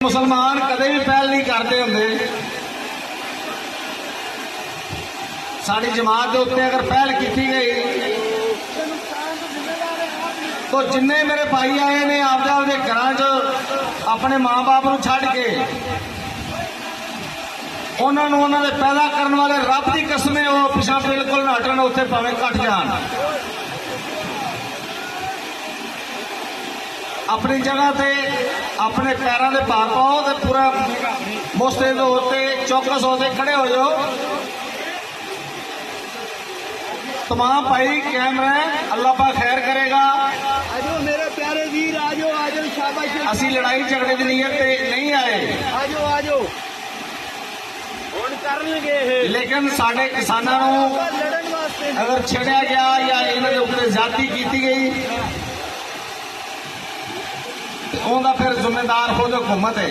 मुसलमान कदे भी पहल नहीं करते होंगे। साड़ी जमात के उत्ते अगर पहल की गई तो जिन्ने मेरे भाई आए ने आपदे आपदे घरां च अपने माँ बाप नूं छड्ड के उन्होंने उन्होंने पैदा करने वाले रब की कसमें वो पिछा बिल्कुल ना हटन, उत्थे भावें घट जान। अपनी जगह से अपने पैरों के भार पाओ तो पूरा मुस्तैद होते चौकस होते खड़े हो जाओ। तमाम भाई कायम रहे, अल्लाह पाक खैर करेगा। आजो मेरे प्यारे वीर, आजो आजो, शाबाश। असी लड़ाई झगड़े की नीयत से नहीं आए, आजो आजो कर लगे, लेकिन साडे किसानां नूं अगर छेड़िया गया या इन्हां दे उत्ते ज्यादती की गई तो फिर जिम्मेदार खुद हुकूमत है।